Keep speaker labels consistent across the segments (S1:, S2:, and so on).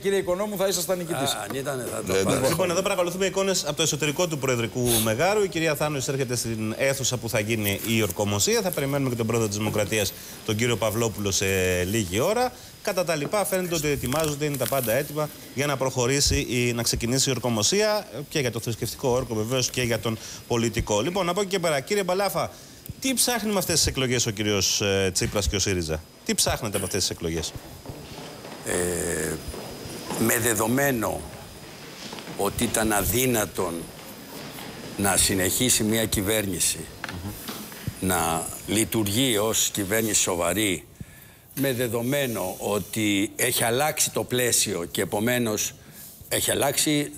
S1: Κύριε Οικονόμου, θα ήσασταν νικητής.
S2: Λοιπόν, εδώ παρακολουθούμε εικόνες από το εσωτερικό του Προεδρικού Μεγάρου. Η κυρία Θάνου εισέρχεται στην αίθουσα που θα γίνει η ορκομοσία. Θα περιμένουμε και τον πρόεδρο της Δημοκρατίας, τον κύριο Παυλόπουλο, σε λίγη ώρα. Κατά τα λοιπά, φαίνεται ότι ετοιμάζονται, είναι τα πάντα έτοιμα για να προχωρήσει, να ξεκινήσει η ορκομοσία και για το θρησκευτικό όρκο, βεβαίως, και για τον πολιτικό. Λοιπόν, από εκεί και πέρα, κύριε Μπαλάφα, τι ψάχνει με αυτές τις εκλογές ο κύριος Τσίπρας και ο ΣΥΡΙΖΑ? Τι ψάχνετε με αυτές τις εκλογές?
S3: Με δεδομένο ότι ήταν αδύνατον να συνεχίσει μια κυβέρνηση να λειτουργεί ως κυβέρνηση σοβαρή, με δεδομένο ότι έχει αλλάξει το πλαίσιο και επομένως έχει αλλάξει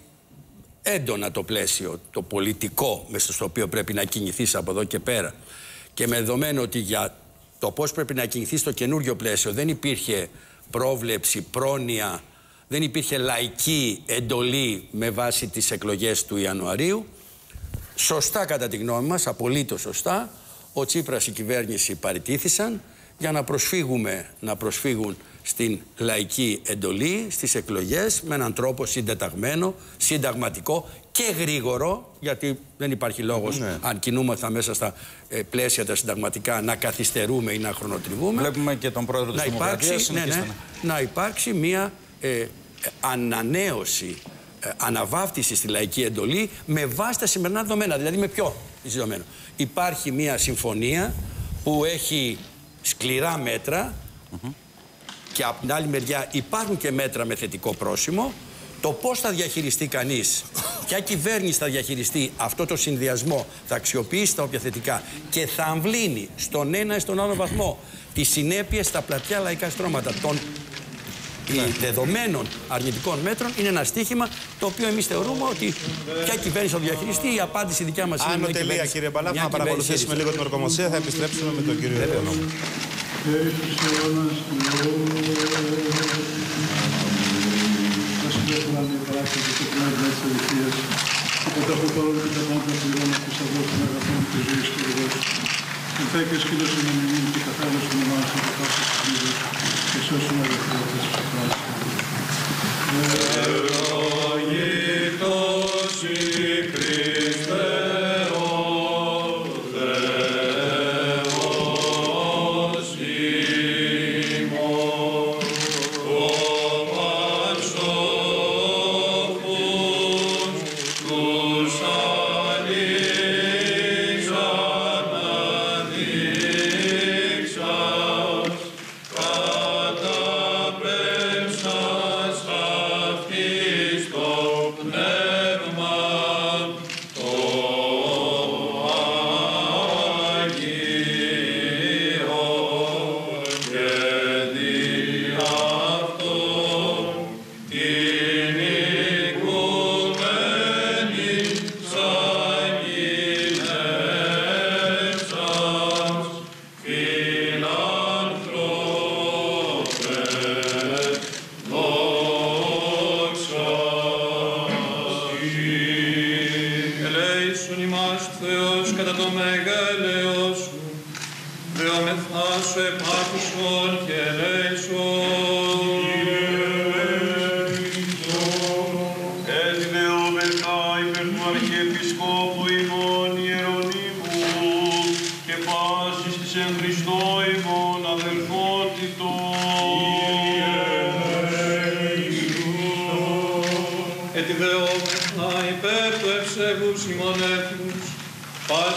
S3: έντονα το πλαίσιο, το πολιτικό μέσα στο οποίο πρέπει να κινηθείς από εδώ και πέρα, και με δεδομένο ότι για το πώς πρέπει να κινηθείς στο καινούριο πλαίσιο δεν υπήρχε πρόβλεψη, πρόνοια, δεν υπήρχε λαϊκή εντολή με βάση τις εκλογές του Ιανουαρίου. Σωστά, κατά τη γνώμη μας, απολύτως σωστά, ο Τσίπρας, η κυβέρνηση παραιτήθησαν για να προσφύγουν στην λαϊκή εντολή, στις εκλογές, με έναν τρόπο συντεταγμένο, συνταγματικό και γρήγορο, γιατί δεν υπάρχει λόγος, αν κινούμεθα μέσα στα πλαίσια τα συνταγματικά, να καθυστερούμε ή να χρονοτριβούμε.
S1: Βλέπουμε και τον πρόεδρο της Δημοκρατίας.
S3: Να υπάρξει μια ανανέωση, αναβάφτιση στη λαϊκή εντολή με βάση τα σημερινά δεδομένα. Δηλαδή με ποιο δεδομένο? Υπάρχει μια συμφωνία που έχει σκληρά μέτρα και από την άλλη μεριά υπάρχουν και μέτρα με θετικό πρόσημο. Το πώς θα διαχειριστεί κανείς, ποια κυβέρνηση θα διαχειριστεί αυτό το συνδυασμό, θα αξιοποιήσει τα όποια θετικά και θα αμβλύνει στον ένα ή στον άλλο βαθμό τις συνέπειες στα πλατιά λαϊκά στρώματα των δεδομένων αρνητικών μέτρων, είναι ένα στίχημα το οποίο εμείς θεωρούμε ότι ποια κυβέρνηση θα διαχειριστεί. Η απάντηση δικιά μας είναι.
S2: Άνω τελεία, κύριε Μπαλάφα, να παρακολουθήσουμε λίγο την ορκομοσία. Θα επιστρέψουμε με τον κύριο Οικονόμου.
S4: Συνθέκες και δώσουν εμείς και καθάρισουν εμάς από πάσης της μοίρας και σώσουν αγαθότητες της φράσης. Ευλογητός η Χριστέ ο Θεός ημών, ο Πανσόφους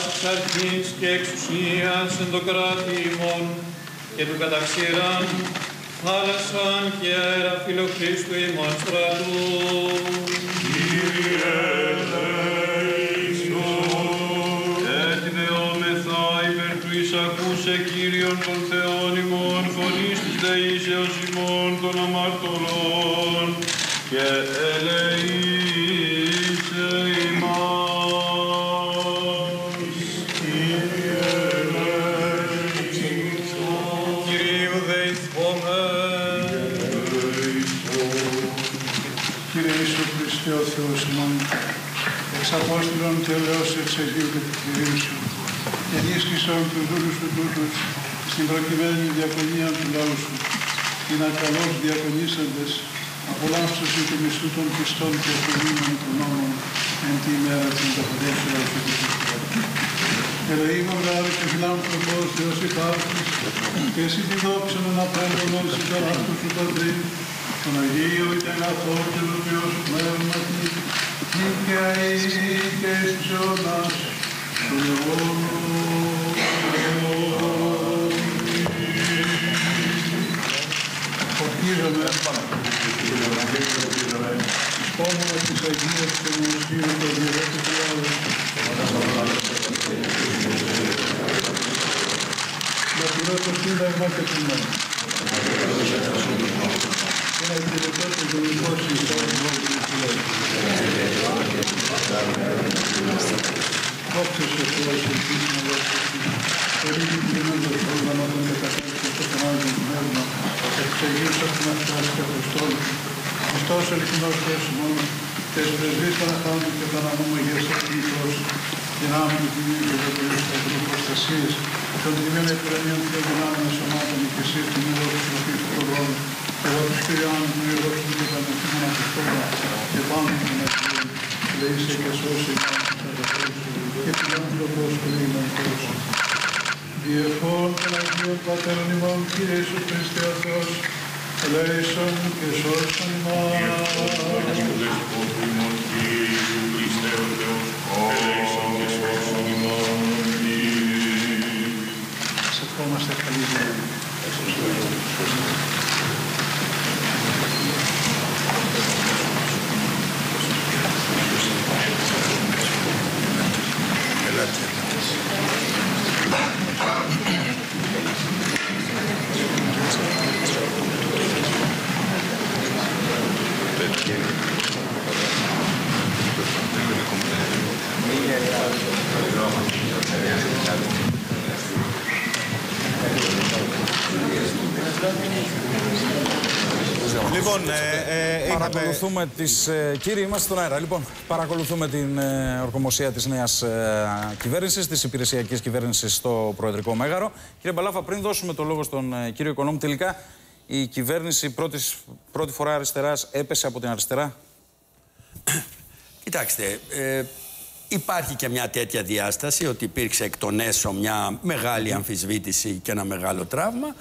S4: τους
S5: αρχής και εξουσίας εν το κράτη ημών και του καταξήραν θάλασσαν και αέρα φιλοχρίστου ημών στρατού. Κύριε ελέησον. Ετιδεόμεθα υπέρ του εισακούσε Κύριον των Θεών ημών, φωνής της δεήσεως ημών των αμαρτωλών και ελεήσε ημάς.
S4: Κύριε Ιησού Χριστέ ο Θεός ημών, εξ Απόστολων και ελέος εξ Αγίου και του Κυρίου σου, και ενίσχυσον τους δούλους σου τούτους στην προκειμένη διακονία του λαού σου, την ακαλώς διακονήσαντες απολαύσωση του μισθού των πιστών και εφημείων των νόμων εν τη ημέρα της μεταφορέσεως του Χριστού. Ελεήμων γάρι και φιλάνθρωπος Θεός υπάρχεις, και εσύ τη δόξα να απέντονος εις τον αυτού σου Πατρί, τον Αγίο ήτεν αυτό και το Θεό σου πνεύματι, νίκαια και εις τους αιώνας του αιώνου. Ορκίζομαι εις πόμονας της Αγίας και Μονοσχύρου των Διερέτης Λάδων, να τηρώ το Σύνταγμα και την νόμο. Και να υπηρετώ το γενικό σύστημα του Δόξα σε Θεός, ελπίς να δόξα πολύ δικαιωμένος όργανο των μεταφέρσεων στο κανάλι του πνεύμα, εξεγείως από την Αυτάς και Αποστόλου, Χριστός ελπινός Θεός μόνο, τες πρεσβείς Παναχάντου και Παναμόμαγες Εθνικός, δυνάμει του Τιμίου και του Θεού Σταυρού Προστασίας, των τιμίων επουρανίων και δυνάμεων σωμάτων και εσύ του Μη δόξου του Θεού του Προγρόμου, εγώ τους Κυριάνου του Μη δόξου του Παναθήμων Αποστόλου και πάνω του Μεσίου, λέησε και σώσει και φιλάνθρωπος του Δήμαρχος. Διευχών των Αγίων Πατέρων ημών, Κύριε Ιησού Χριστέ ο Θεός, ελέησον και σώσον ημάς. Σε ευχόμαστε καλή ζωή.
S2: Λοιπόν,
S1: παρακολουθούμε τις... Κύριοι, είμαστε στον αέρα. Λοιπόν, παρακολουθούμε την ορκομοσία της νέας κυβέρνησης, της υπηρεσιακής κυβέρνησης στο Προεδρικό Μέγαρο. Κύριε Μπαλάφα, πριν δώσουμε το λόγο στον κύριο Οικονόμου, τελικά η κυβέρνηση πρώτη φορά αριστεράς έπεσε από την αριστερά.
S3: Κοιτάξτε, υπάρχει και μια τέτοια διάσταση ότι υπήρξε εκ των έσω μια μεγάλη αμφισβήτηση και ένα μεγάλο τραύμα.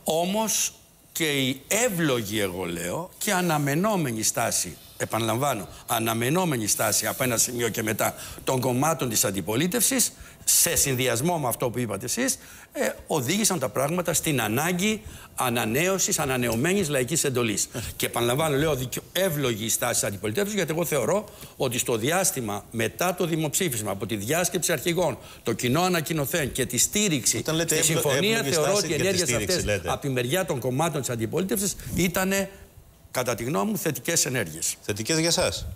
S3: Όμως και η εύλογη, εγώ λέω, και αναμενόμενη στάση, επαναλαμβάνω, αναμενόμενη στάση από ένα σημείο και μετά των κομμάτων της αντιπολίτευσης, σε συνδυασμό με αυτό που είπατε εσείς, οδήγησαν τα πράγματα στην ανάγκη ανανέωσης, ανανεωμένης λαϊκής εντολής. Και επαναλαμβάνω, λέω, εύλογη η στάση της αντιπολιτεύσεως, γιατί εγώ θεωρώ ότι στο διάστημα μετά το δημοψήφισμα, από τη διάσκεψη αρχηγών, το κοινό ανακοινωθέν και τη στήριξη στη συμφωνία, θεωρώ ότι οι ενέργειες αυτές από τη μεριά των κομμάτων της αντιπολίτευσης ήταν, κατά τη γνώμη μου, θετικές ενέργειες.
S2: Θετικές για εσάς.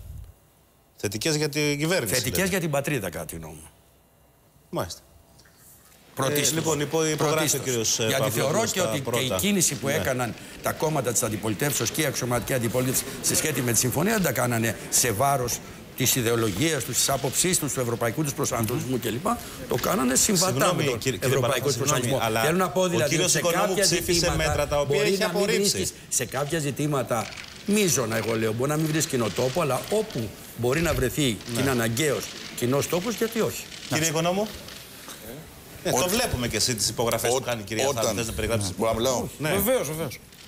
S2: Θετικές για την κυβέρνηση.
S3: Θετικές για την πατρίδα, κατά τη γνώμη μου.
S2: Μάλιστα.
S3: Λοιπόν,
S2: υπογράφει ο κύριος
S3: γιατί θεωρώ και ότι και η κίνηση που έκαναν τα κόμματα της αντιπολιτεύσεως και η αξιωματική αντιπολίτευση σε σχέση με τη συμφωνία δεν τα κάνανε σε βάρος της ιδεολογίας τους, της άποψής τους, του ευρωπαϊκού τους προσανατολισμού κλπ. Το κάνανε συμβατά με τον ευρωπαϊκό τους προσανατολισμό. Θέλω να πω δηλαδή ότι σε κάποια ζητήματα μπορεί να μην βρίσκεις, σε κάποια ζητήματα μείζωνα, εγώ λέω, μπορεί να μην βρεις κοινό τόπο, αλλά όπου μπορεί να βρεθεί και είναι αναγκαίος κοινός τόπος, γιατί όχι.
S2: Κύριε Οικονόμου. Το βλέπουμε και εσύ τις υπογραφές που κάνει η κυρία Θάνου. Θες να περιγράψεις?
S6: Μπορώ να μιλάω?
S2: Ναι.
S1: Βεβαίως.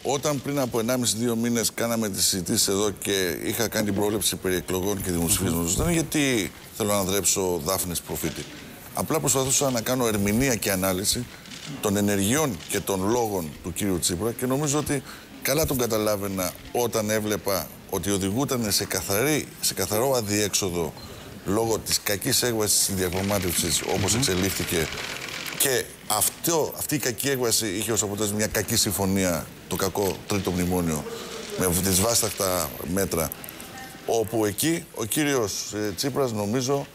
S6: Όταν πριν από 1,5-2 μήνες κάναμε τις συζητήσεις εδώ και είχα κάνει την πρόβλεψη περί εκλογών και δημοψηφίσματος, δεν είναι γιατί θέλω να δρέψω Δάφνης προφήτη. Απλά προσπαθούσα να κάνω ερμηνεία και ανάλυση των ενεργειών και των λόγων του κύριου Τσίπρα και νομίζω ότι καλά τον καταλάβαινα όταν έβλεπα ότι οδηγούταν σε καθαρό αδιέξοδο λόγω της κακής έκβασης της διαπραγμάτευσης όπως εξελίχθηκε. Και αυτή η κακή έκβαση είχε ως αποτέλεσμα μια κακή συμφωνία, το κακό τρίτο μνημόνιο, με τις βάσταχτα μέτρα. Όπου εκεί ο κύριος Τσίπρας, νομίζω,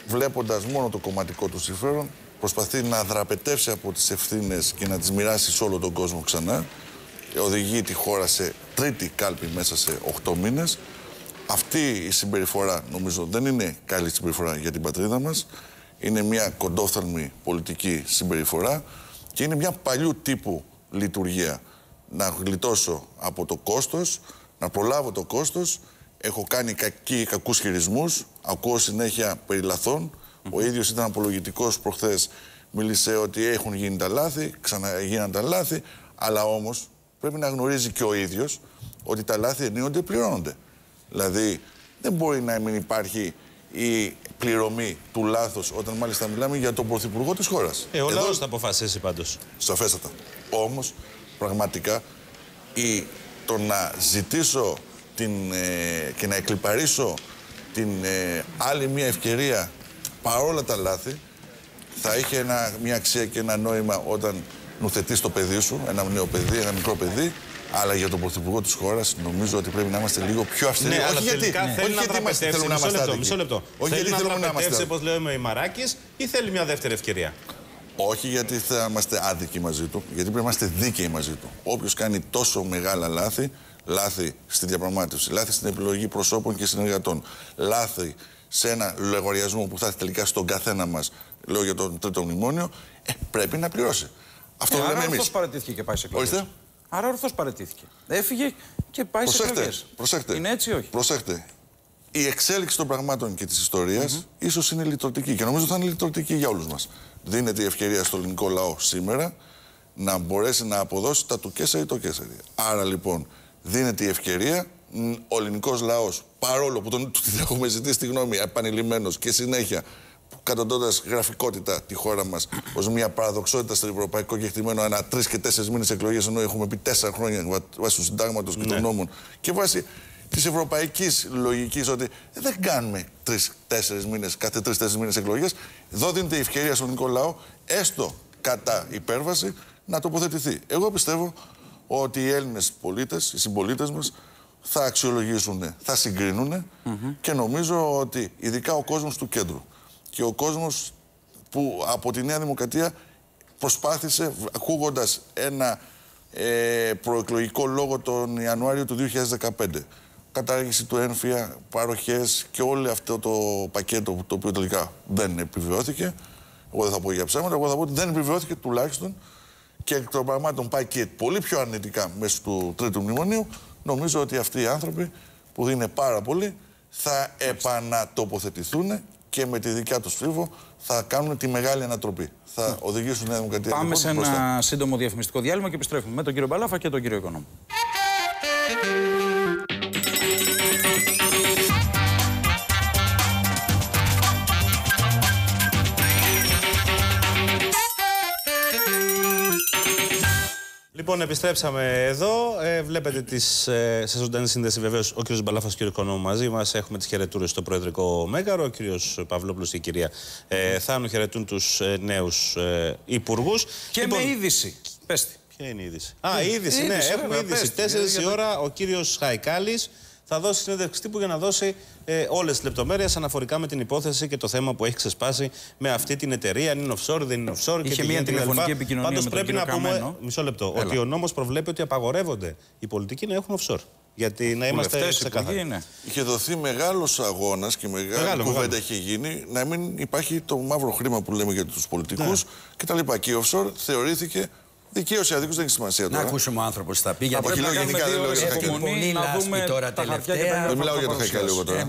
S6: βλέποντας μόνο το κομματικό του συμφέρον, προσπαθεί να δραπετεύσει από τις ευθύνες και να τις μοιράσει σε όλο τον κόσμο ξανά. Οδηγεί τη χώρα σε τρίτη κάλπη μέσα σε 8 μήνες. Αυτή η συμπεριφορά, νομίζω, δεν είναι καλή συμπεριφορά για την πατρίδα μας. Είναι μια κοντόφθαλμη πολιτική συμπεριφορά και είναι μια παλιού τύπου λειτουργία. Να γλιτώσω από το κόστος, να προλάβω το κόστος. Έχω κάνει κακούς χειρισμούς, ακούω συνέχεια περί λαθών. Ο ίδιος ήταν απολογητικός προχθές, μίλησε ότι έχουν γίνει τα λάθη, ξαναγίναν τα λάθη, αλλά όμως πρέπει να γνωρίζει και ο ίδιος ότι τα λάθη ενίοτε πληρώνονται. Δηλαδή δεν μπορεί να μην υπάρχει η πληρωμή του λάθους όταν μάλιστα μιλάμε για τον πρωθυπουργό της χώρας.
S2: Ο λαός θα αποφασίσει πάντως.
S6: Σαφέστατα. Όμως πραγματικά το να ζητήσω και να εκλιπαρίσω την άλλη μια ευκαιρία παρόλα τα λάθη θα είχε μια αξία και ένα νόημα όταν νουθετείς το παιδί σου, ένα νέο παιδί, ένα μικρό παιδί. Αλλά για τον πρωθυπουργό της χώρας νομίζω ότι πρέπει να είμαστε λίγο πιο αυστηροί.
S2: Ναι,
S6: όχι γιατί θέλουμε να είμαστε άδικοι.
S2: Μισό λεπτό.
S6: Όχι γιατί θέλουμε να είμαστε άδικοι.
S2: Όπως λέμε η Μαράκης, ή θέλει μια δεύτερη ευκαιρία?
S6: Όχι γιατί θα είμαστε άδικοι μαζί του, γιατί πρέπει να είμαστε δίκαιοι μαζί του. Όποιος κάνει τόσο μεγάλα λάθη στη διαπραγμάτευση, λάθη στην επιλογή προσώπων και συνεργατών, λάθη σε ένα λογαριασμό που θα έρθει τελικά στον καθένα μας, λέω για το τρίτο μνημόνιο, πρέπει να πληρώσει. Αυτό λέμε εμείς.
S1: Αυτός παραιτήθηκε και πάει σε εκλογές. Άρα ορθώς παραιτήθηκε. Έφυγε και πάει σε εκλογές.
S6: Προσέχτε.
S1: Είναι έτσι ή όχι?
S6: Προσέχτε. Η εξέλιξη των πραγμάτων και της ιστορίας ίσως είναι λυτρωτική και νομίζω θα είναι λυτρωτική για όλους μας. Δίνεται η ευκαιρία στο ελληνικό λαό σήμερα να μπορέσει να αποδώσει τα του Κέσσαρη το Κέσσαρη. Άρα λοιπόν δίνεται η ευκαιρία ο ελληνικός λαός, παρόλο που τον έχουμε ζητήσει τη γνώμη επανειλημμένος και συνέχεια, κατοντώντας γραφικότητα τη χώρα μας ως μια παραδοξότητα στο ευρωπαϊκό κεκτημένο, ανά 3 και 4 μήνες εκλογές, ενώ έχουμε πει 4 χρόνια βάσει του συντάγματος και των νόμων και βάσει της ευρωπαϊκής λογικής ότι δεν κάνουμε 3-4 μήνες, κάθε 3-4 μήνες εκλογές. Εδώ δίνεται η ευκαιρία στον ελληνικό λαό, έστω κατά υπέρβαση, να τοποθετηθεί. Εγώ πιστεύω ότι οι Έλληνες πολίτες, οι συμπολίτες μας, θα αξιολογήσουν, θα συγκρίνουν και νομίζω ότι ειδικά ο κόσμος του κέντρου και ο κόσμος που από τη Νέα Δημοκρατία προσπάθησε, ακούγοντας ένα προεκλογικό λόγο τον Ιανουάριο του 2015, κατάργηση του έμφυα, παροχές και όλο αυτό το πακέτο το οποίο τελικά δεν επιβεβαιώθηκε. Εγώ δεν θα πω για ψέματα, εγώ θα πω ότι δεν επιβεβαιώθηκε τουλάχιστον και εκ των πραγμάτων πάει και πολύ πιο αρνητικά μέσω του τρίτου μνημονίου. Νομίζω ότι αυτοί οι άνθρωποι που είναι πάρα πολλοί θα επανατοποθετηθούν και με τη δικιά τους ψήφο θα κάνουν τη μεγάλη ανατροπή. Θα οδηγήσουν τη Νέα Δημοκρατία.
S1: Πάμε σε ένα σύντομο διαφημιστικό διάλειμμα και επιστρέφουμε με τον κύριο Μπαλάφα και τον κύριο Οικονόμου.
S2: Λοιπόν, επιστρέψαμε εδώ. Βλέπετε σε ζωντανή σύνδεση βεβαίως ο κ. Μπαλάφας και ο κ. Οικονόμου μαζί μας. Έχουμε τις χαιρετούρες στο Προεδρικό Μέγαρο. Ο κ. Παυλόπουλος και η κυρία Θάνου χαιρετούν τους νέους υπουργούς.
S1: Και λοιπόν, με είδηση. Πέστε.
S2: Ποια είναι η είδηση? Η είδηση, ναι, έχουμε είδηση. 4 η ώρα ο κύριος Χαϊκάλης θα δώσει συνέντευξη τύπου για να δώσει όλες τις λεπτομέρειες αναφορικά με την υπόθεση και το θέμα που έχει ξεσπάσει με αυτή την εταιρεία. Αν είναι offshore, δεν είναι offshore.
S1: Είχε μια τηλεφωνική επικοινωνία.
S2: Πάντως
S1: με
S2: πρέπει
S1: τον
S2: να πούμε,
S1: Καμένο.
S2: μισό λεπτό, ότι ο νόμος προβλέπει ότι απαγορεύονται οι πολιτικοί να έχουν offshore. Γιατί να είμαστε ξεκάθαροι.
S6: Είχε δοθεί μεγάλος αγώνας και μεγάλη κουβέντα είχε γίνει να μην υπάρχει το μαύρο χρήμα που λέμε για τους πολιτικούς κτλ. Και η offshore θεωρήθηκε. Δικαίωση αδίκως δεν έχει σημασία τώρα.
S3: Να ακούσουμε ο άνθρωπος τι θα πει.
S1: Γιατί
S6: όχι, λέω γενικά, δεν λέω για το
S3: Χαϊκάλη.
S1: να δούμε
S3: τώρα τελευταία.
S6: Δεν μιλάω για το Χαϊκάλη εγώ τώρα.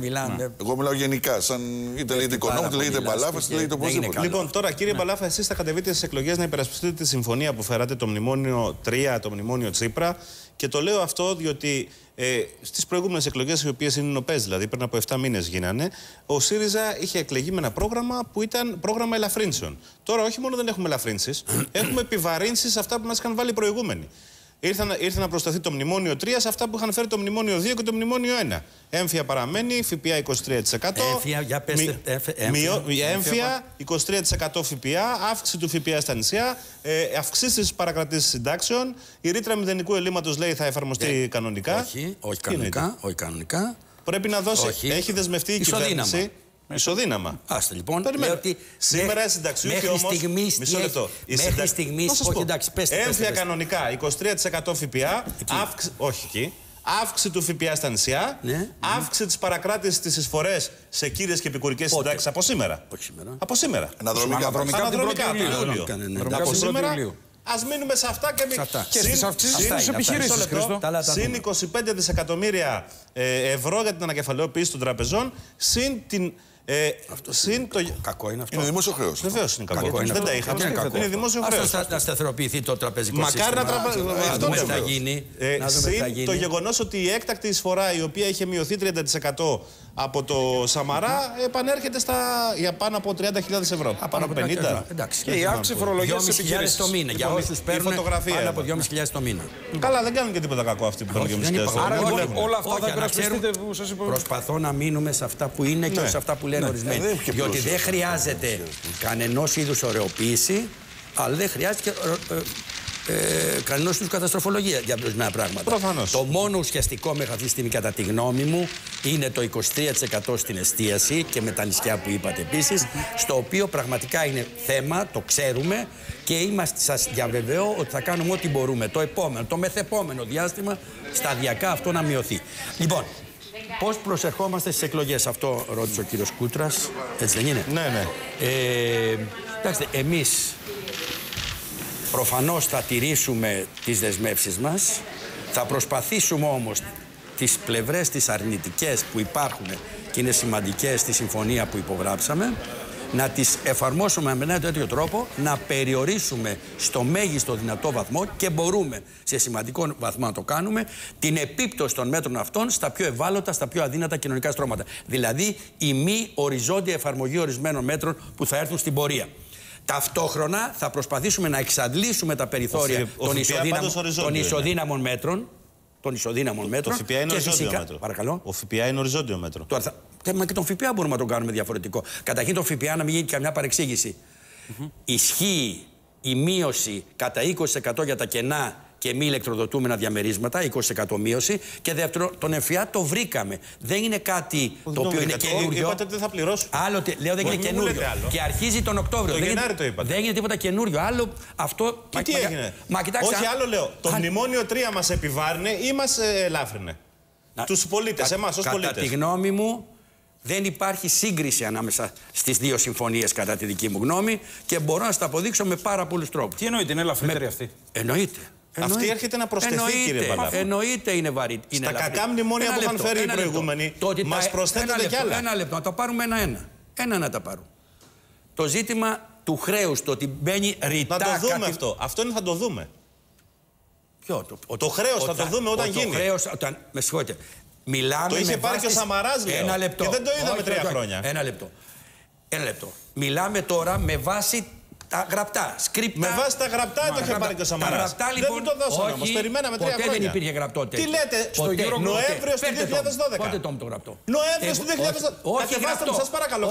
S6: Εγώ μιλάω γενικά. Σαν είτε λέγεται Οικονόμου, είτε λέγεται Μπαλάφας, είτε λέγεται οπωσδήποτε.
S2: Λοιπόν, τώρα κύριε Μπαλάφα, εσείς θα κατεβείτε στις εκλογές να υπερασπιστείτε τη συμφωνία που φεράτε, το μνημόνιο 3, το μνημόνιο Τσίπρα. Και το λέω αυτό διότι στις προηγούμενες εκλογές, οι οποίες είναι νοπές, δηλαδή πριν από 7 μήνες γίνανε, ο ΣΥΡΙΖΑ είχε εκλεγεί με ένα πρόγραμμα που ήταν πρόγραμμα ελαφρύνσεων. Τώρα, όχι μόνο δεν έχουμε ελαφρύνσεις, έχουμε επιβαρύνσεις σε αυτά που μας είχαν βάλει οι προηγούμενοι. Ήρθε να προσταθεί το μνημόνιο 3 σε αυτά που είχαν φέρει το μνημόνιο 2 και το μνημόνιο 1. Έμφυα παραμένει, ΦΠΑ 23%.
S3: Έμφυα, για πέστε.
S2: Έμφυα 23% ΦΠΑ, αύξηση του ΦΠΑ στα νησιά, αυξήσεις παρακρατήσεις συντάξεων. Η ρήτρα μηδενικού ελλείμματος λέει θα εφαρμοστεί κανονικά.
S3: Όχι κανονικά.
S2: Πρέπει να δώσει. Έχει δεσμευτεί η κυβέρνηση. Ισοδύναμα.
S3: Άστε λοιπόν.
S2: Ότι σήμερα οι συνταξιούχοι όμως. Μισό λεπτό.
S3: Μέχρι στιγμής. Όχι, εντάξει, πέστε.
S2: Έμφυα κανονικά 23% ΦΠΑ. Όχι εκεί. Αύξηση του ΦΠΑ στα νησιά. Αύξηση της παρακράτησης στις εισφορές σε κύριες και επικουρικές συντάξεις από σήμερα. Από σήμερα.
S6: Αναδρομικά.
S2: Από σήμερα. Ας μείνουμε σε αυτά και μην.
S1: Και στις αυξήσεις στις επιχειρήσεις, Χρήστο.
S2: Συν 25 δισεκατομμύρια ευρώ για την ανακεφαλαιοποίηση των τραπεζών, συν την.
S3: Κακό είναι αυτό.
S6: Είναι δημόσιο χρέος.
S2: Βεβαίως είναι κακό. Δεν τα είχαμε. Είναι δημόσιο χρέος.
S3: Να σταθεροποιηθεί το τραπεζικό σύστημα.
S2: Μακάρι
S3: να δούμε τι θα γίνει.
S2: Συν το γεγονός ότι η έκτακτη εισφορά, η οποία είχε μειωθεί 30% από το Σαμαρά, επανέρχεται για πάνω από 30.000 ευρώ. Πάνω από 50.
S1: Και η αύξηση φορολογίας της επιχείρησης
S3: το μήνα. Για όσους παίρνουν πάνω από 2.500 το μήνα.
S2: Καλά, δεν κάνουν και τίποτα κακό αυτοί που παίρνουν 2.500.
S1: Άρα όλα αυτά θα υπερασπιστείτε που σας είπα.
S3: Προσπαθώ να μείνουμε σε αυτά που είναι και όχι σε αυτά που λένε ορισμένοι. Διότι δεν χρειάζεται κανενός είδους ωρεοποίηση, αλλά δεν χρειάζεται κανενός είδους καταστροφολογία για ορισμένα πράγματα.
S2: Προφανώς.
S3: Το μόνο ουσιαστικό μέχρι αυτή τη στιγμή, κατά τη γνώμη μου, είναι το 23% στην εστίαση και με τα νησιά που είπατε επίσης, στο οποίο πραγματικά είναι θέμα, το ξέρουμε και σας διαβεβαιώ ότι θα κάνουμε ό,τι μπορούμε το επόμενο, το μεθεπόμενο διάστημα, σταδιακά αυτό να μειωθεί. Λοιπόν, πώς προσερχόμαστε στις εκλογές, αυτό ρώτησε ο κύριος Κούτρας, έτσι δεν είναι?
S2: Ναι.
S3: Εντάξει, εμείς προφανώς θα τηρήσουμε τις δεσμεύσεις μας, θα προσπαθήσουμε όμως τις πλευρές τις αρνητικές που υπάρχουν και είναι σημαντικές στη συμφωνία που υπογράψαμε, να τις εφαρμόσουμε με έναν τέτοιο τρόπο, να περιορίσουμε στο μέγιστο δυνατό βαθμό και μπορούμε σε σημαντικό βαθμό να το κάνουμε, την επίπτωση των μέτρων αυτών στα πιο ευάλωτα, στα πιο αδύνατα κοινωνικά στρώματα. Δηλαδή η μη οριζόντια εφαρμογή ορισμένων μέτρων που θα έρθουν στην πορεία. Ταυτόχρονα θα προσπαθήσουμε να εξαντλήσουμε τα περιθώρια των ισοδύναμων μέτρων. Το
S2: ΦΠΑ είναι οριζόντιο μέτρο.
S3: Παρακαλώ.
S2: Ο ΦΠΑ είναι οριζόντιο μέτρο.
S3: Μα και τον ΦΠΑ μπορούμε να τον κάνουμε διαφορετικό. Καταρχήν τον ΦΠΑ να μην γίνει καμιά παρεξήγηση. Ισχύει η μείωση κατά 20% για τα κενά και μη ηλεκτροδοτούμενα διαμερίσματα, 20% μείωση. Και δεύτερον, τον ΕΦΠΑ το βρήκαμε. Δεν είναι κάτι το οποίο είναι καινούριο.
S2: Είπατε ότι δεν θα πληρώσουν.
S3: Άλλοτε, λέω δεν είναι καινούριο. Και αρχίζει τον Οκτώβριο.
S2: Το Γενάρη το είπατε.
S3: Δεν έγινε τίποτα καινούριο. Άλλο αυτό.
S2: Και τι έγινε?
S3: Κοιτάξτε,
S2: όχι, άλλο λέω. Το μνημόνιο 3 μας επιβάρυνε ή μας ελάφρυνε? Τους πολίτες, εμάς ως πολίτες.
S3: Κατά τη γνώμη μου, δεν υπάρχει σύγκριση ανάμεσα στις δύο συμφωνίες, κατά τη δική μου γνώμη, και μπορώ να σας τα αποδείξω με πάρα πολλούς τρόπους.
S1: Τι εννοείται, είναι ελαφρύτερη αυτή?
S3: Εννοείται.
S2: Αυτή έρχεται να προσθεθεί, κύριε Μπαλάφα.
S3: Εννοείται είναι βαρύ.
S2: Στα κακά μνημόνια που είχαν φέρει οι προηγούμενοι, μας προσθέτονται κι άλλα.
S3: Ένα λεπτό, να τα πάρουμε ένα-ένα. Ένα να τα πάρουμε. Το ζήτημα του χρέους, το ότι μπαίνει ρητά.
S2: Να το δούμε αυτό. Αυτό είναι, θα το δούμε.
S3: Ποιο?
S2: Το χρέος θα το δούμε όταν γίνει.
S3: Το χρέος, με συγχωρείτε. Μιλάμε.
S2: Το είχε πάρει και ο Σαμαράς, λέω.
S3: Ένα λεπτό.
S2: Και δεν το είδαμε 3 χρόνια.
S3: Ένα λεπτό. Μιλάμε τώρα με βάση τα γραπτά, σκρίπτα.
S2: Με βάση τα γραπτά το είχε πάρει και ο Σαμαράς.
S3: Τα γραπτά, λοιπόν,
S2: δεν το δώσαμε όμως. Περιμέναμε 3 χρόνια.
S3: Ποτέ δεν υπήρχε γραπτό τέτοιο.
S2: Τι λέτε, Νοέμβριος του 2012.
S3: Πότε το γραπτό?
S2: Νοέμβριος του 2012.
S3: Όχι γραπτό.
S2: Σας παρακαλώ.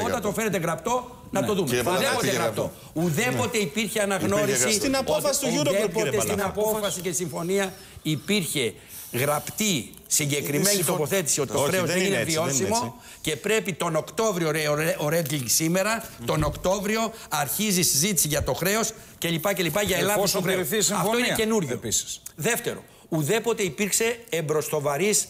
S3: Όταν το φέρετε γραπτό, να το δούμε. Ουδέποτε γραπτό. Ουδέποτε υπήρχε αναγνώριση.
S2: Στην απόφαση του Eurogroup, κύριε Μπαλάφα.
S3: Στην απόφαση και συμφωνία υπήρχε γραπτή συγκεκριμένη τοποθέτηση ότι το χρέος δεν είναι βιώσιμο και πρέπει τον Οκτώβριο, ο Ρέντλινγκ σήμερα, τον Οκτώβριο αρχίζει η συζήτηση για το χρέος κλπ. Για ελάφρυνση του χρέους. Αυτό είναι καινούριο.
S1: Επίσης.
S3: Δεύτερο, ουδέποτε υπήρξε εμπροστοβαρής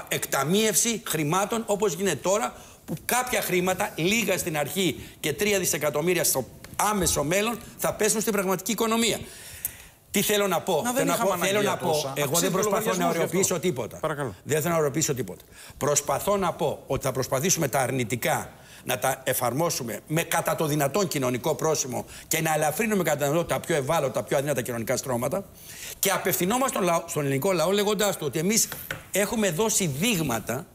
S3: εκταμείευση χρημάτων όπως γίνεται τώρα, που κάποια χρήματα, λίγα στην αρχή και 3 δισεκατομμύρια στο άμεσο μέλλον, θα πέσουν στην πραγματική οικονομία. Τι θέλω να πω? Εγώ δεν προσπαθώ να ωρεοποιήσω τίποτα. Δεν θέλω να ωρεοποιήσω τίποτα. Προσπαθώ να πω ότι θα προσπαθήσουμε τα αρνητικά να τα εφαρμόσουμε με κατά το δυνατόν κοινωνικό πρόσημο και να ελαφρύνουμε κατά το δυνατόν τα πιο ευάλωτα, τα πιο αδύνατα κοινωνικά στρώματα. Και απευθυνόμαστε στον ελληνικό λαό λέγοντάς του ότι εμείς έχουμε δώσει δείγματα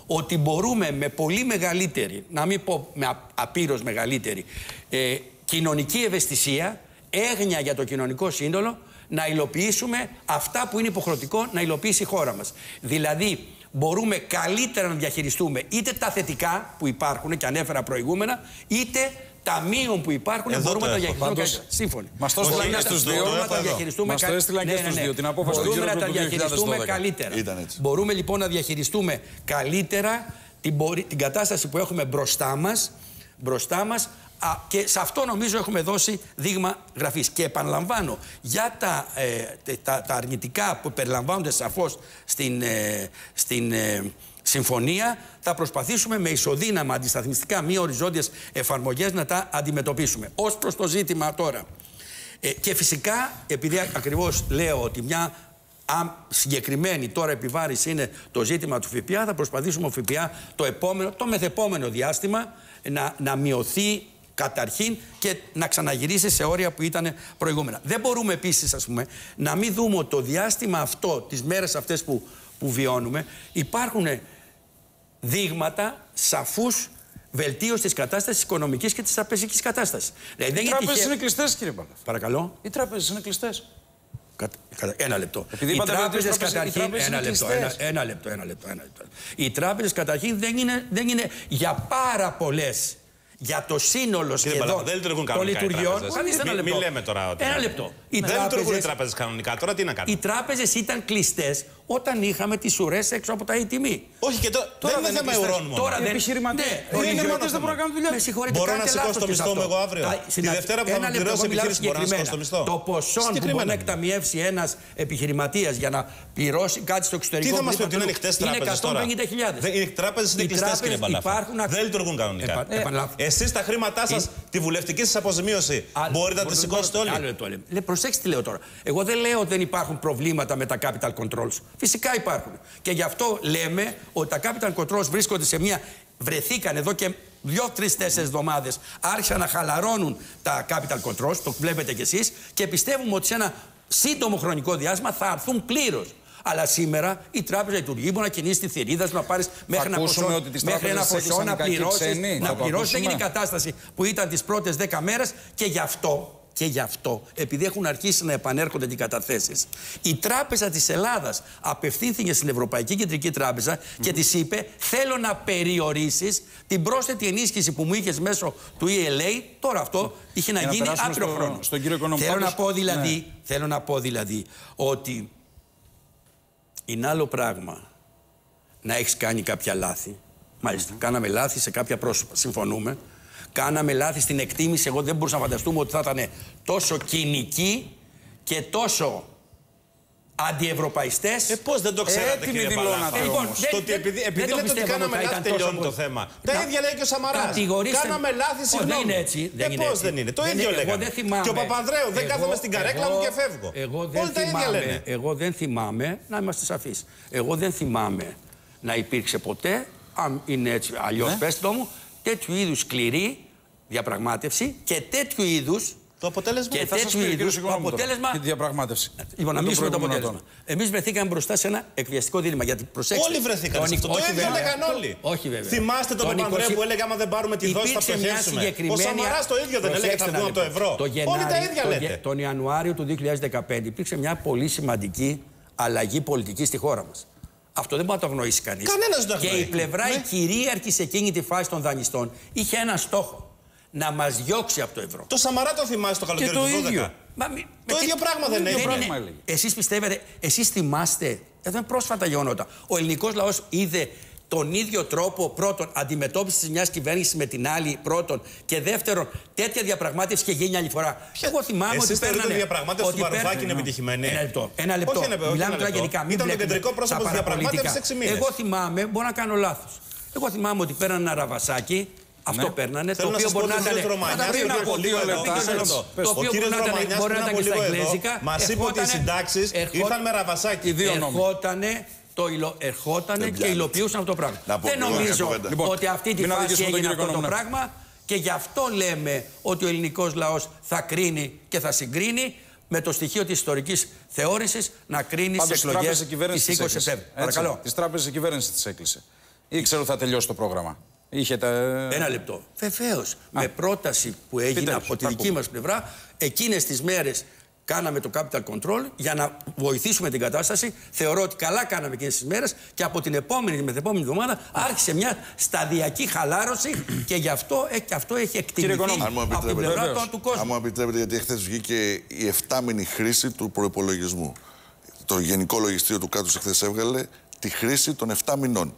S3: ότι μπορούμε με πολύ μεγαλύτερη, να μην πω με απείρως μεγαλύτερη, κοινωνική ευαισθησία, έγνοια για το κοινωνικό σύνολο, να υλοποιήσουμε αυτά που είναι υποχρεωτικό να υλοποιήσει η χώρα μας. Δηλαδή, μπορούμε καλύτερα να διαχειριστούμε είτε τα θετικά που υπάρχουν και ανέφερα προηγούμενα, είτε τα μείον που υπάρχουν. Μπορούμε να τα διαχειριστούμε. Σύμφωνοι.
S1: Μας το έστειλαν και στους δύο. Μας το έστειλαν και στους δύο. Την απόφαση του
S3: Μπορούμε να τα διαχειριστούμε καλύτερα. Μπορούμε λοιπόν να διαχειριστούμε καλύτερα την κατάσταση που έχουμε μπροστά μας. Και σε αυτό νομίζω έχουμε δώσει δείγμα γραφής. Και επαναλαμβάνω, για τα αρνητικά που περιλαμβάνονται σαφώς συμφωνία, θα προσπαθήσουμε με ισοδύναμα, αντισταθμιστικά, μη οριζόντιες εφαρμογές να τα αντιμετωπίσουμε. Ως προς το ζήτημα τώρα. Και φυσικά, επειδή ακριβώς λέω ότι μια συγκεκριμένη τώρα επιβάρηση είναι το ζήτημα του ΦΠΑ, θα προσπαθήσουμε ο ΦΠΑ το μεθεπόμενο διάστημα να μειωθεί καταρχήν και να ξαναγυρίσει σε όρια που ήταν προηγούμενα. Δεν μπορούμε επίσης, ας πούμε, να μην δούμε ότι το διάστημα αυτό, τις μέρες αυτές που βιώνουμε, υπάρχουν δείγματα σαφούς βελτίωση της κατάστασης οικονομικής και της τραπεζικής κατάστασης.
S1: Οι τράπεζες είναι κλειστές, κύριε Μπαλάφα.
S3: Παρακαλώ.
S1: Οι τράπεζες είναι κλειστές.
S3: Ένα λεπτό.
S1: Οι τράπεζες καταρχήν.
S3: Ένα λεπτό. Οι τράπεζες καταρχήν δεν είναι για πάρα πολλές. Για το σύνολο σχεδόν των λειτουργιών.
S2: Μην λέμε τώρα ότι.
S3: Ένα λεπτό.
S2: Δεν λειτουργούν οι τράπεζες κανονικά. Τώρα τι να κάνουμε.
S3: Οι τράπεζες ήταν κλειστές όταν είχαμε τις ουρές έξω από τα ATM.
S2: Όχι και τώρα δεν είναι θέμα ευρών μόνο.
S3: Τώρα
S1: οι επιχειρηματίες δεν μπορούν να κάνουν δουλειά.
S3: Με συγχωρείτε,
S2: μπορώ να σηκώσω το μισθό μου εγώ αύριο. Τη Δευτέρα που θα με πληρώσει η επιχείρηση μπορώ να σηκώσω το μισθό.
S3: Το ποσό που μπορεί να εκταμιεύσει ένας επιχειρηματίας για να πληρώσει κάτι στο εξωτερικό.
S2: Τι θα μας πει ότι είναι ανοιχτές τράπεζες τώρα. Οι τράπεζες είναι κλειστές, κύριε Μπαλάφα. Δεν λειτουργούν κανονικά. Εσείς τα χρήματά σας, τη βουλευτική σας αποζημίωση, μπορείτε να τη σηκώσετε όλοι.
S3: Προσέξτε τι λέω τώρα. Εγώ δεν λέω ότι δεν υπάρχουν προβλήματα με τα capital controls. Φυσικά υπάρχουν. Και γι' αυτό λέμε ότι τα capital controls βρίσκονται σε μια. Βρεθήκαν εδώ και 2-3-4 εβδομάδες. Άρχισαν να χαλαρώνουν τα capital controls, το βλέπετε κι εσείς, και πιστεύουμε ότι σε ένα σύντομο χρονικό διάστημα θα έρθουν πλήρως. Αλλά σήμερα η τράπεζα λειτουργεί, μπορεί να κινήσει τη θηρίδα σου, να πάρεις μέχρι ένα ποσό να πληρώσεις. Δεν είναι η κατάσταση που ήταν τις πρώτες 10 μέρες και γι' αυτό, επειδή έχουν αρχίσει να επανέρχονται οι καταθέσεις, η Τράπεζα της Ελλάδας απευθύνθηκε στην Ευρωπαϊκή Κεντρική Τράπεζα και της είπε: θέλω να περιορίσεις την πρόσθετη ενίσχυση που μου είχες μέσω του ELA. Τώρα αυτό είχε να γίνει άπειρο χρόνο. Θέλω να πω δηλαδή ότι είναι άλλο πράγμα να έχεις κάνει κάποια λάθη. Μάλιστα, κάναμε λάθη σε κάποια πρόσωπα, συμφωνούμε. Κάναμε λάθη στην εκτίμηση. Εγώ δεν μπορούσα να φανταστούμε ότι θα ήταν τόσο κοινικοί και τόσο αντιευρωπαϊστές.
S2: Πώς δεν το ξέρατε, κύριε Μπαλάφα. Το ότι επειδή λέτε ότι κάναμε λάθη τελειώνει το θέμα. Τα ίδια λέει και ο Σαμαράς. Κάναμε λάθη, συγγνώμη.
S3: Δεν είναι έτσι.
S2: Πώς δεν είναι. Το ίδιο λέγαμε. Και ο Παπανδρέου, δεν κάθομαι στην καρέκλα μου και φεύγω. Όλοι τα ίδια λένε.
S3: Εγώ δεν θυμάμαι, να είμαστε σαφείς, εγώ δεν θυμάμαι να υπήρξε ποτέ, αν είναι έτσι αλλιώς πέστε το μου, τέτοιου είδους σκληρή διαπραγμάτευση και τέτοιου είδους.
S2: Το αποτέλεσμα
S3: και τέτοιου είδους το αποτέλεσμα.
S1: Και τη διαπραγμάτευση.
S3: Λοιπόν, να μιλήσουμε το αποτέλεσμα. Εμείς βρεθήκαμε μπροστά σε ένα εκβιαστικό δίλημμα. Γιατί προσέξτε.
S2: Όλοι βρεθήκαν σε αυτό. Το ίδιο έλεγαν όλοι.
S3: Όχι, βέβαια.
S2: Θυμάστε τον Παπανδρέου που έλεγε: άμα δεν πάρουμε τη δόση θα πτωχεύσουμε. Ο Σαμαράς το ίδιο δεν έλεγε: θα βγούμε από το ευρώ. Όλοι τα ίδια λέτε.
S3: Τον Ιανουάριο του 2015 υπήρξε μια πολύ σημαντική αλλαγή πολιτική στη χώρα μας. Αυτό δεν μπορεί να το αγνοήσει κανείς.
S2: Κανένας δεν το
S3: αγνοεί. Και η πλευρά η κυρίαρχη σε εκείνη τη φάση των δανειστών είχε ένα στόχο. Να μας διώξει από το ευρώ.
S2: Το Σαμαρά το θυμάσαι το καλοκαίρι του 2012. Το ίδιο πράγμα δεν είναι.
S3: Εσείς πιστεύετε, εσείς θυμάστε, εδώ είναι πρόσφατα γεγονότα. Ο ελληνικός λαός είδε τον ίδιο τρόπο, πρώτον, αντιμετώπιση της μιας κυβέρνησης με την άλλη, πρώτον, και δεύτερον, τέτοια διαπραγμάτευση και γίνει άλλη φορά. Εγώ θυμάμαι ότι
S2: παίρνανε. Η διαπραγμάτευση του Βαρουφάκη είναι επιτυχημένη.
S3: Ένα λεπτό. Μιλάμε τώρα γενικά.
S2: Ήταν το κεντρικό πρόσωπο της διαπραγμάτευσης 6 μήνες.
S3: Εγώ θυμάμαι, μπορώ να κάνω λάθος. Εγώ θυμάμαι ότι πέραν ένα ραβασάκι. Αυτό παίρνανε, το οποίο μπορεί να ήταν.
S2: Το οποίο μπορεί να ήταν και στα εγγλέζικα. Μας είπε ότι οι συντάξεις ήρθαν με ραβασάκι.
S3: Ερχότανε και υλοποιούσαν αυτό το πράγμα. Δεν νομίζω ότι αυτή τη φάση έγινε αυτό το πράγμα και γι' αυτό λέμε ότι ο ελληνικός λαός θα κρίνει και θα συγκρίνει με το στοιχείο της ιστορικής θεώρησης να κρίνει στις εκλογές της 20 Σεπτέμβρη.
S1: Παρακαλώ. Τις τράπεζες η κυβέρνηση τις έκλεισε. Ήξερε ότι θα τελειώσει το πρόγραμμα.
S3: Ένα λεπτό. Βεβαίως. Με πρόταση που έγινε από τη δική μας πλευρά, εκείνες τις μέρες κάναμε το capital control για να βοηθήσουμε την κατάσταση. Θεωρώ ότι καλά κάναμε εκείνες τις μέρες και από την επόμενη μεθεπόμενη εβδομάδα άρχισε μια σταδιακή χαλάρωση και γι' αυτό, έχει εκτιμηθεί από την πλευρά του κόσμου.
S6: Αν μου επιτρέπετε, γιατί χθες βγήκε η 7μηνη χρήση του προϋπολογισμού. Το Γενικό Λογιστήριο του κράτους χθες έβγαλε τη χρήση των 7 μηνών.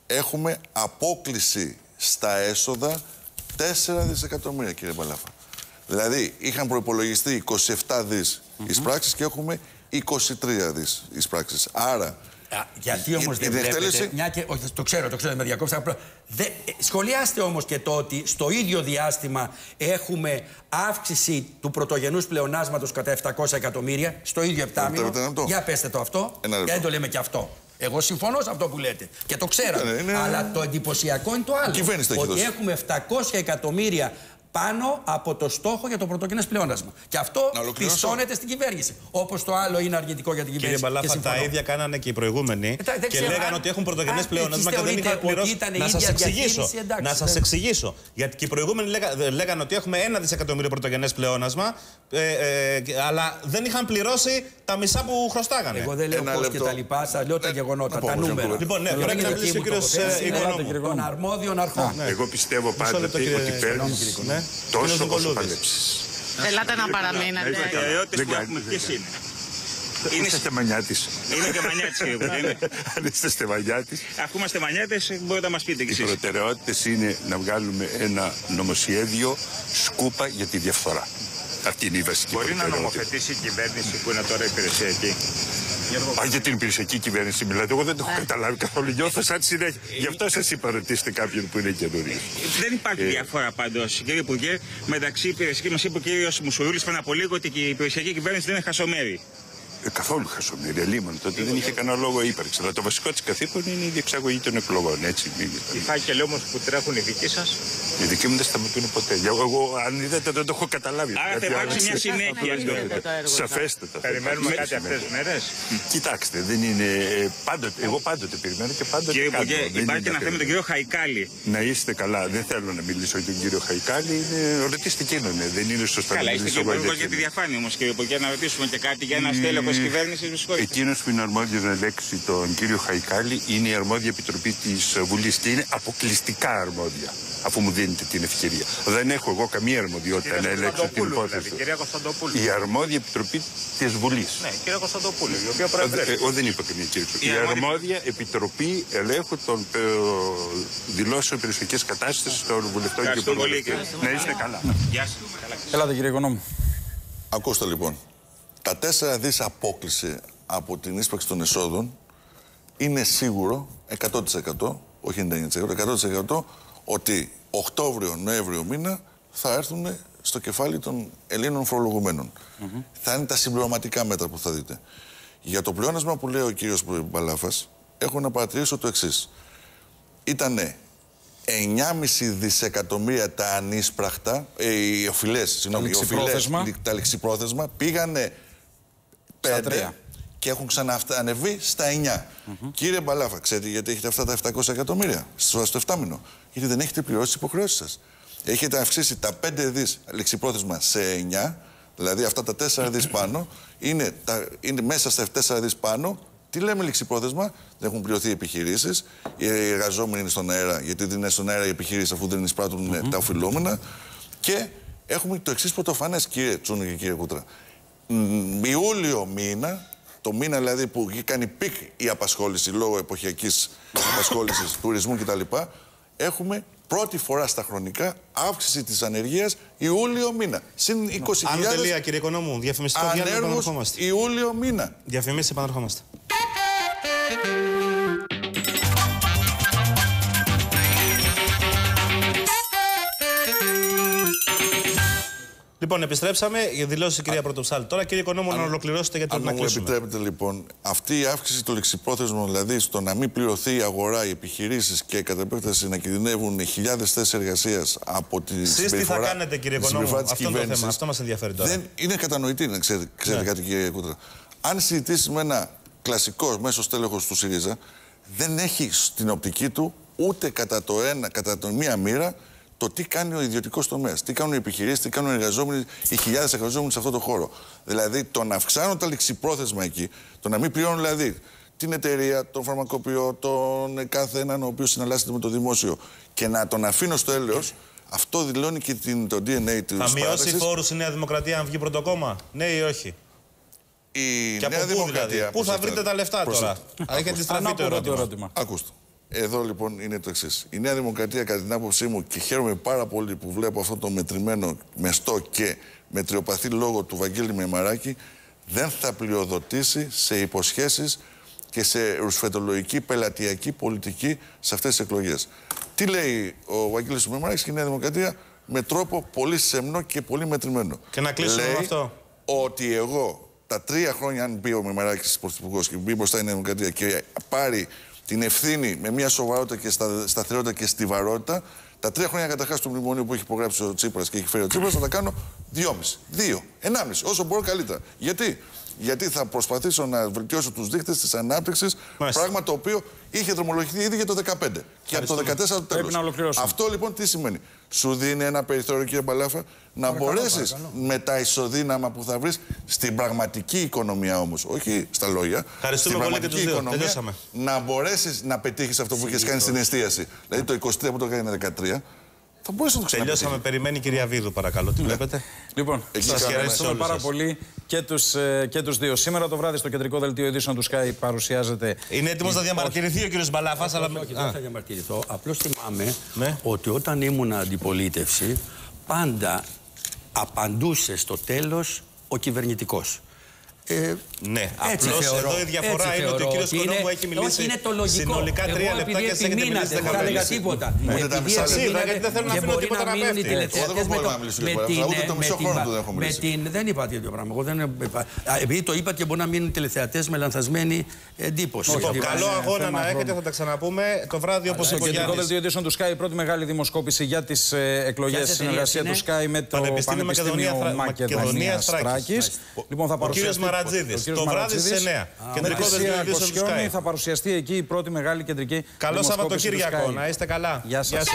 S6: Έχουμε απόκλιση στα έσοδα 4 δισεκατομμύρια, κύριε Μπαλάφα. Δηλαδή, είχαν προϋπολογιστεί 27 δις εις πράξεις και έχουμε 23 δις εις πράξεις. Άρα,
S7: Γιατί όμως δεν βλέπετε. Μια και, όχι, το ξέρω, με διακόψα. Σχολιάστε όμως και το ότι στο ίδιο διάστημα έχουμε αύξηση του πρωτογενούς πλεονάσματος κατά 700 εκατομμύρια στο ίδιο επτάμηνο. Για πέστε το αυτό. Δεν το λέμε και αυτό. Εγώ συμφωνώ σε αυτό που λέτε και το ξέραμε. Αλλά το εντυπωσιακό είναι το άλλο. Ότι έχουμε 700 εκατομμύρια πάνω από το στόχο για το πρωτογενές πλεόνασμα. Και αυτό πιστώνεται στην κυβέρνηση. Όπως το άλλο είναι αρνητικό για την κυβέρνηση.
S2: Κύριε Μπαλάφα, τα ίδια κάνανε και οι προηγούμενοι. Και λέγανε ότι έχουν πρωτογενές πλεόνασμα και δεν είχαν πληρώσει. Να σας εξηγήσω. Γιατί και οι προηγούμενοι λέγανε ότι έχουμε 1 δισεκατομμύριο πρωτογενές πλεόνασμα, αλλά δεν είχαν πληρώσει τα μισά που χρωστάγανε.
S7: Εγώ δεν λέω πώς και τα λοιπά, σας λέω τα γεγονότα, τα νούμερα.
S2: Λοιπόν, ναι, πρέπει να μιλήσει ο κύριος Οικονόμου.
S7: Των αρμόδιων αρχών.
S8: Εγώ πιστεύω πάντοτε ότι παίρνεις τόσο όσο παλέψεις.
S9: Ελάτε να παραμείνετε.
S8: Οι προτεραιότητες που έχουμε ποιες είναι? Είστε στεμανιάτης.
S10: Είμαι και μανιάτης, κύριε Υπουργέ.
S8: Αν είστε στεμανιάτης.
S10: Αφού είμαστε μανιάτες, μπορείτε να μας πείτε κι εσείς.
S8: Οι προτεραιότητες είναι να βγάλουμε ένα νομοσχέδιο σκούπα για τη διαφθορά. Αυτή είναι η βασική προτεραιότητα.
S10: Μπορεί να νομοθετήσει η κυβέρνηση που είναι τώρα υπηρεσιακή?
S8: Για την υπηρεσιακή κυβέρνηση μιλάτε. Εγώ δεν το έχω καταλάβει καθόλου. Νιώθω σαν συνέχεια. Γι' αυτό σας είπα, ρωτήστε κάποιον που είναι καινούριο.
S10: Δεν υπάρχει διαφορά πάντως, κύριε Υπουργέ, μεταξύ υπηρεσιακής. Μας είπε ο κύριος Μουσουρούλης πριν από λίγο ότι η υπηρεσιακή κυβέρνηση δεν είναι χασομέρη.
S8: Καθόλου χασομέρη. Ελίμον. Τότε δεν είχε κανένα λόγο ύπαρξη. Αλλά το βασικό της καθήκον είναι η διεξαγωγή των εκλογών. Έτσι.
S10: Οι φάκελοι όμως που τρέχουν οι δικοί σας?
S8: Οι δικοί μου δεν σταματούν ποτέ. Εγώ, αν είδατε, δεν το έχω καταλάβει.
S10: Άρα θα υπάρξει μια συνέχεια.
S8: Σαφέστατα.
S10: Περιμένουμε κάτι αυτές τις μέρες.
S8: Κοιτάξτε, δεν είναι. Εγώ πάντοτε περιμένω και πάντοτε.
S10: Κύριε Υπουργέ, υπάρχει ένα θέμα με τον κύριο Χαϊκάλη.
S8: Να είστε καλά. Δεν θέλω να μιλήσω για τον κύριο Χαϊκάλη. Ρωτήστε εκείνον. Δεν είναι σωστά.
S10: Καλά, είστε και υπουργός για τη διαφάνεια όμως, κύριε Υπουργέ, να ρωτήσουμε και κάτι για ένα στέλεχος κυβέρνησης.
S8: Εκείνος που είναι αρμόδιος να ελέγξει τον κύριο Χαϊκάλη είναι η αρμόδια επιτροπή της Βουλής και είναι αποκλειστικά αρμόδια, αφού μου δίνετε την ευκαιρία. Δεν έχω εγώ καμία αρμοδιότητα να ελέγξω την υπόθεση. Η αρμόδια επιτροπή της Βουλής.
S10: Ναι, κυρία Κωνσταντοπούλου, η οποία προεδρεύει.
S8: Εγώ δεν είπα καμία κύριε. Η αρμόδια επιτροπή ελέγχου των δηλώσεων περιουσιακής κατάστασης των βουλευτών και υπουργών. Να είστε καλά.
S10: Γεια σας.
S1: Ελάτε κύριε Οικονόμου.
S6: Ακούστε λοιπόν. Τα 4 δις απόκληση από την ίσπραξη των εσόδων είναι σίγουρο 100%, όχι 99%, 100% ότι Οκτώβριο-Νοέμβριο μήνα θα έρθουν στο κεφάλι των Ελλήνων φορολογουμένων. Θα είναι τα συμπληρωματικά μέτρα που θα δείτε. Για το πλεόνασμα που λέει ο κύριος Μπαλάφας, έχω να παρατηρήσω το εξής. Ήτανε 9,5 δισεκατομμύρια τα ανίσπραχτα, οι οφειλές, τα ληξιπρόθεσμα, πήγανε 5 και έχουν ξαναανεβεί στα 9. Κύριε Μπαλάφα, ξέρετε γιατί έχετε αυτά τα 700 εκατομμύρια στο 7μηνο? Γιατί δεν έχετε πληρώσει τις υποχρεώσεις σας. Έχετε αυξήσει τα 5 δις ληξιπρόθεσμα σε 9, δηλαδή αυτά τα 4 δις πάνω, είναι μέσα στα 4 δις πάνω. Τι λέμε ληξιπρόθεσμα? Δεν έχουν πληρωθεί οι επιχειρήσεις, οι εργαζόμενοι είναι στον αέρα, γιατί δεν είναι στον αέρα οι επιχειρήσεις αφού δεν εισπράττουν τα οφειλόμενα. Και έχουμε το εξής πρωτοφανές, κύριε Τσούνο και κύριε Κούτρα. Ιούλιο μήνα, το μήνα δηλαδή που κάνει πικ η απασχόληση λόγω εποχιακής απασχόλησης, τουρισμού κτλ., έχουμε πρώτη φορά στα χρονικά αύξηση της ανεργίας Ιούλιο μήνα. Συν 20.000
S2: τελεία, κύριε Οικονόμου, διαφημιστικό διάλειμμα, επαναρχόμαστε.
S6: Ιούλιο μήνα.
S2: Διαφημίσεις, επαναρχόμαστε. Λοιπόν, επιστρέψαμε για δηλώσει κυρία Πρωτοψάλτη. Τώρα, κύριε Οικονόμου, να ολοκληρώσετε γιατί πρέπει να κλείσουμε.
S6: Αν μου επιτρέπετε, λοιπόν, αυτή η αύξηση του ληξιπρόθεσμου, δηλαδή στο να μην πληρωθεί η αγορά, οι επιχειρήσεις και κατά επέκταση να κινδυνεύουν χιλιάδες θέσεις εργασίας από τη συμπεριφορά. Εσείς τι θα κάνετε, κύριε Οικονόμου, αυτό μας ενδιαφέρει τώρα. Δεν είναι κατανοητή, να ξέρετε κάτι, κύριε Κούτρα. Αν συζητήσει με ένα κλασικό μέσο τέλεχος του ΣΥΡΙΖΑ, δεν έχει στην οπτική του ούτε κατά το μία μοίρα το τι κάνει ο ιδιωτικός τομέας, τι κάνουν οι επιχειρήσεις, τι κάνουν οι εργαζόμενοι, οι χιλιάδες εργαζόμενοι σε αυτό το χώρο. Δηλαδή, το να αυξάνουν τα ληξιπρόθεσμα εκεί, το να μην πληρώνουν δηλαδή την εταιρεία, τον φαρμακοποιό, τον κάθε έναν ο οποίος συναλλάσσεται με το δημόσιο και να τον αφήνω στο έλεος, αυτό δηλώνει και το DNA του.
S2: Θα μειώσει φόρους η Νέα Δημοκρατία αν βγει πρωτοκόμμα, ναι ή όχι?
S6: Η
S2: και
S6: Νέα Δημοκρατία.
S2: Δηλαδή? Πού θα βρείτε τα λεφτά τώρα? Έχει αντιστραφεί το ερώτημα.
S6: Ακούστε. Εδώ λοιπόν είναι το εξής. Η Νέα Δημοκρατία, κατά την άποψή μου, και χαίρομαι πάρα πολύ που βλέπω αυτό το μετρημένο, μεστό και μετριοπαθή λόγο του Βαγγέλη Μεμαράκη, δεν θα πλειοδοτήσει σε υποσχέσεις και σε ρουσφετολογική, πελατειακή πολιτική σε αυτές τις εκλογές. Τι λέει ο Βαγγέλης Μημαράκης και η Νέα Δημοκρατία με τρόπο πολύ σεμνό και πολύ μετρημένο.
S2: Και να κλείσουμε με αυτό.
S6: Ότι εγώ τα 3 χρόνια, αν μπει ο Μημαράκης πρωθυπουργός και μπει μπροστά η Νέα Δημοκρατία και πάρει την ευθύνη με μια σοβαρότητα και σταθερότητα και στιβαρότητα, τα 3 χρόνια καταρχάς του μνημονίου που έχει υπογράψει ο Τσίπρας και έχει φέρει ο Τσίπρας θα τα κάνω 2,5, 2, 1,5, όσο μπορώ καλύτερα. Γιατί θα προσπαθήσω να βελτιώσω τους δείκτες της ανάπτυξης, πράγμα το οποίο είχε δρομολογηθεί ήδη για το 2015 και από το 2014 το τέλος. Αυτό λοιπόν τι σημαίνει? Σου δίνει ένα περιθώριο, κύριε Μπαλάφα, να μπορέσεις με τα ισοδύναμα που θα βρεις στην πραγματική οικονομία όμως, όχι στα λόγια, στην πραγματική οικονομία, να μπορέσεις να πετύχεις αυτό που είχες κάνει στην εστίαση. Δηλαδή το 23 που το έκανε 13. Θα μπορούσε να το ξαναπετύχει.
S2: Τελειώσαμε. Περιμένει η κυρία Βίδου, παρακαλώ. Τι βλέπετε?
S1: Λοιπόν, σας ευχαριστούμε πάρα πολύ και τους δύο. Σήμερα το βράδυ στο κεντρικό δελτίο ειδήσεων του Sky παρουσιάζεται.
S2: Είναι έτοιμος να διαμαρτυρηθεί ο κύριος Μπαλάφας, αλλά.
S7: Όχι, δεν θα διαμαρτυρηθώ. Απλώς θυμάμαι ότι όταν ήμουν αντιπολίτευση, πάντα απαντούσε στο τέλος ο κυβερνητικός.
S2: Ναι, απλώς εδώ η διαφορά είναι ότι ο κύριος Οικονόμου έχει μιλήσει συνολικά 3 λεπτά και σε έχετε μιλήσει 10
S7: λεπτά. Δεν θα έλεγα τίποτα.
S2: Γιατί δεν θέλω να αφήνω τίποτα να πέφτει.
S6: Εγώ δεν μπορώ να μιλήσω για πολλά, ούτε το μισό χρόνο του δεν έχω μιλήσει.
S7: Δεν είπα τέτοιο πράγμα. Επειδή το είπα και μπορεί να μείνουν τηλεθεατές με λανθασμένη εντύπωση.
S2: Καλό αγώνα να έχετε, θα τα ξαναπούμε το βράδυ όπως είπε ο Γιάννης.
S1: Στο κεντρικό δελτίο ειδήσεων του Sky, η πρώτη μεγάλη δημοσκόπηση για τις εκλογές, συνεργασία του Sky με το Πανεπιστήμιο Μακεδονίας Θράκης. Λοιπόν, θα παρουσιαστεί.
S2: Το βράδυ στις 9. Κεντρικό δελτίο ειδήσεων του Sky.
S1: Θα παρουσιαστεί εκεί η πρώτη μεγάλη κεντρική.
S2: Καλό Σαββατοκύριακο. Να είστε καλά.
S1: Γεια σας.